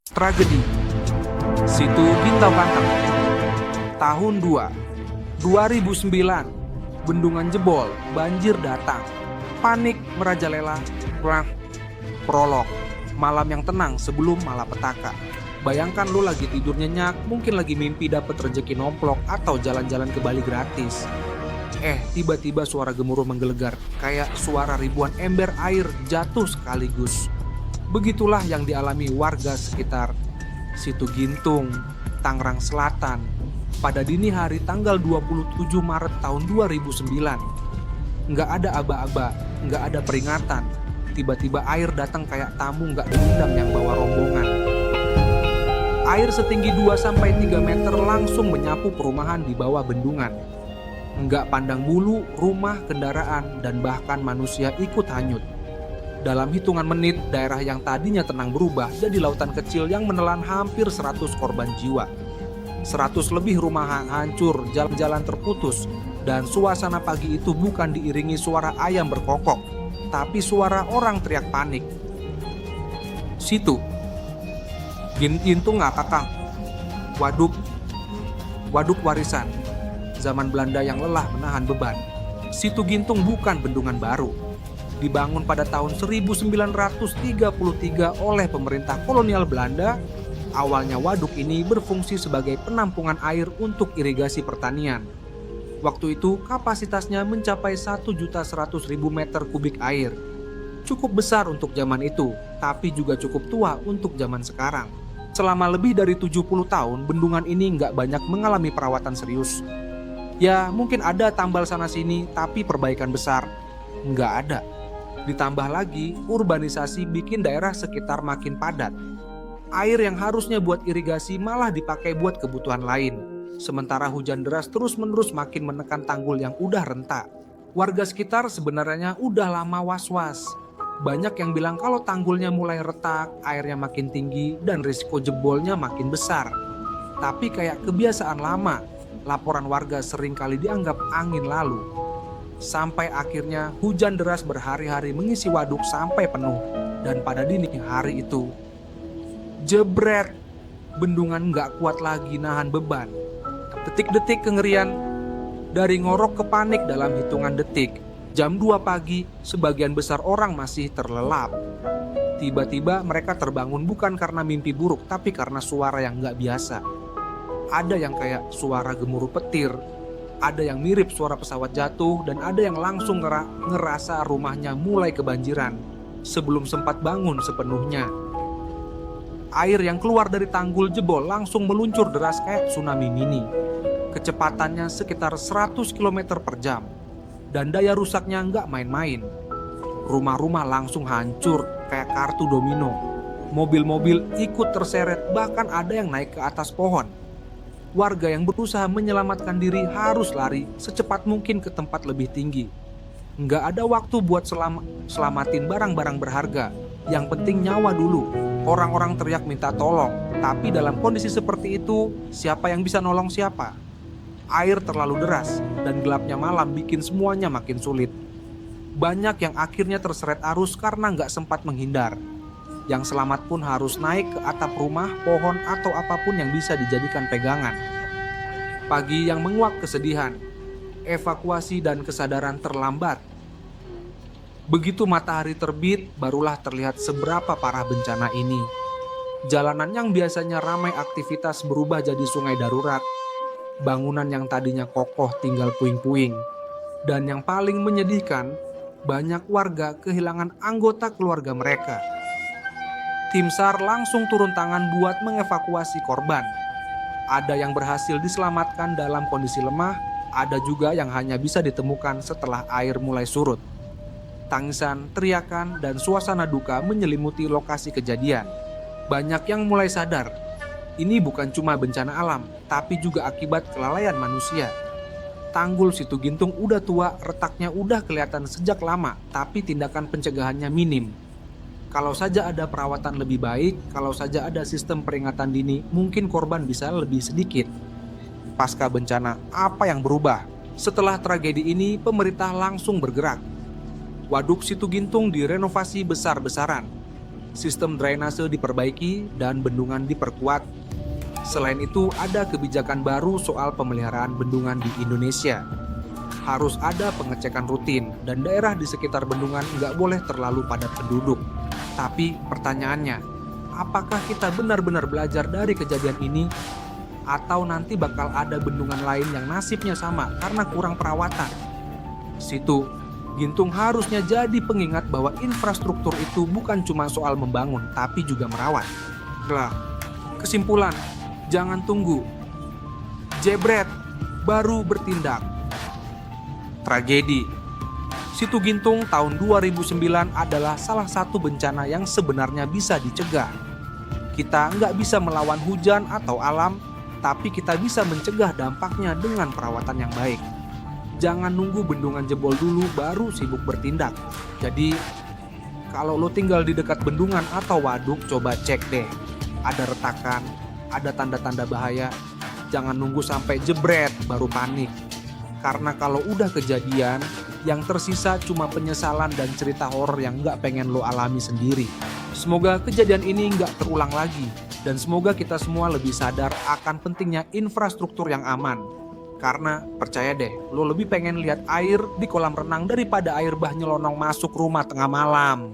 Tragedi Situ Gintau Kanteng. Tahun 2009. Bendungan jebol, banjir datang. Panik merajalela. Prolog. Malam yang tenang sebelum malapetaka. Bayangkan lu lagi tidur nyenyak, mungkin lagi mimpi dapet rezeki nomplok atau jalan-jalan ke Bali gratis. Tiba-tiba suara gemuruh menggelegar, kayak suara ribuan ember air jatuh sekaligus. Begitulah yang dialami warga sekitar Situ Gintung, Tangerang Selatan, pada dini hari tanggal 27 Maret tahun 2009. Nggak ada aba-aba, nggak ada peringatan. Tiba-tiba air datang kayak tamu nggak diundang yang bawa rombongan. Air setinggi 2-3 meter langsung menyapu perumahan di bawah bendungan. Nggak pandang bulu, rumah, kendaraan, dan bahkan manusia ikut hanyut. Dalam hitungan menit, daerah yang tadinya tenang berubah jadi lautan kecil yang menelan hampir 100 korban jiwa. 100 lebih rumah hancur, jalan-jalan terputus, dan suasana pagi itu bukan diiringi suara ayam berkokok, tapi suara orang teriak panik. Situ Gintung ngakakang. Waduk warisan zaman Belanda yang lelah menahan beban. Situ Gintung bukan bendungan baru. Dibangun pada tahun 1933 oleh pemerintah kolonial Belanda. Awalnya waduk ini berfungsi sebagai penampungan air untuk irigasi pertanian. Waktu itu kapasitasnya mencapai 1.100.000 meter kubik air. Cukup besar untuk zaman itu, tapi juga cukup tua untuk zaman sekarang. Selama lebih dari 70 tahun, bendungan ini nggak banyak mengalami perawatan serius. Ya, mungkin ada tambal sana-sini, tapi perbaikan besar nggak ada. Ditambah lagi, urbanisasi bikin daerah sekitar makin padat. Air yang harusnya buat irigasi malah dipakai buat kebutuhan lain. Sementara hujan deras terus-menerus makin menekan tanggul yang udah rentak. Warga sekitar sebenarnya udah lama was-was. Banyak yang bilang kalau tanggulnya mulai retak, airnya makin tinggi, dan risiko jebolnya makin besar. Tapi kayak kebiasaan lama, laporan warga seringkali dianggap angin lalu. Sampai akhirnya hujan deras berhari-hari mengisi waduk sampai penuh. Dan pada dini hari itu, jebret, bendungan nggak kuat lagi nahan beban. Detik-detik kengerian, dari ngorok ke panik dalam hitungan detik. Jam 2 pagi, sebagian besar orang masih terlelap. Tiba-tiba mereka terbangun bukan karena mimpi buruk, tapi karena suara yang nggak biasa. Ada yang kayak suara gemuruh petir, ada yang mirip suara pesawat jatuh, dan ada yang langsung ngerasa rumahnya mulai kebanjiran sebelum sempat bangun sepenuhnya. Air yang keluar dari tanggul jebol langsung meluncur deras kayak tsunami mini. Kecepatannya sekitar 100 km per jam. Dan daya rusaknya nggak main-main. Rumah-rumah langsung hancur kayak kartu domino. Mobil-mobil ikut terseret, bahkan ada yang naik ke atas pohon. Warga yang berusaha menyelamatkan diri harus lari secepat mungkin ke tempat lebih tinggi. Nggak ada waktu buat selamatin barang-barang berharga. Yang penting nyawa dulu. Orang-orang teriak minta tolong. Tapi dalam kondisi seperti itu, siapa yang bisa nolong siapa? Air terlalu deras dan gelapnya malam bikin semuanya makin sulit. Banyak yang akhirnya terseret arus karena nggak sempat menghindar. Yang selamat pun harus naik ke atap rumah, pohon, atau apapun yang bisa dijadikan pegangan. Pagi yang menguak kesedihan, evakuasi dan kesadaran terlambat. Begitu matahari terbit, barulah terlihat seberapa parah bencana ini. Jalanan yang biasanya ramai aktivitas berubah jadi sungai darurat. Bangunan yang tadinya kokoh tinggal puing-puing. Dan yang paling menyedihkan, banyak warga kehilangan anggota keluarga mereka. Tim SAR langsung turun tangan buat mengevakuasi korban. Ada yang berhasil diselamatkan dalam kondisi lemah, ada juga yang hanya bisa ditemukan setelah air mulai surut. Tangisan, teriakan, dan suasana duka menyelimuti lokasi kejadian. Banyak yang mulai sadar, ini bukan cuma bencana alam, tapi juga akibat kelalaian manusia. Tanggul Situ Gintung udah tua, retaknya udah kelihatan sejak lama, tapi tindakan pencegahannya minim. Kalau saja ada perawatan lebih baik, kalau saja ada sistem peringatan dini, mungkin korban bisa lebih sedikit. Pasca bencana, apa yang berubah? Setelah tragedi ini, pemerintah langsung bergerak. Waduk Situ Gintung direnovasi besar-besaran. sistem drainase diperbaiki, dan bendungan diperkuat. Selain itu, ada kebijakan baru soal pemeliharaan bendungan di Indonesia. Harus ada pengecekan rutin, dan daerah di sekitar bendungan nggak boleh terlalu padat penduduk. Tapi pertanyaannya, apakah kita benar-benar belajar dari kejadian ini? Atau nanti bakal ada bendungan lain yang nasibnya sama karena kurang perawatan? Situ, Gintung harusnya jadi pengingat bahwa infrastruktur itu bukan cuma soal membangun, tapi juga merawat. Lah, kesimpulan, jangan tunggu. Jebret, baru bertindak. Tragedi. Situ Gintung tahun 2009 adalah salah satu bencana yang sebenarnya bisa dicegah. Kita nggak bisa melawan hujan atau alam, tapi kita bisa mencegah dampaknya dengan perawatan yang baik. Jangan nunggu bendungan jebol dulu baru sibuk bertindak. Jadi, kalau lo tinggal di dekat bendungan atau waduk, coba cek deh. Ada retakan, ada tanda-tanda bahaya. Jangan nunggu sampai jebret baru panik. Karena kalau udah kejadian, yang tersisa cuma penyesalan dan cerita horor yang nggak pengen lo alami sendiri. Semoga kejadian ini nggak terulang lagi. Dan semoga kita semua lebih sadar akan pentingnya infrastruktur yang aman. Karena percaya deh, lo lebih pengen lihat air di kolam renang daripada air bah nyelonong masuk rumah tengah malam.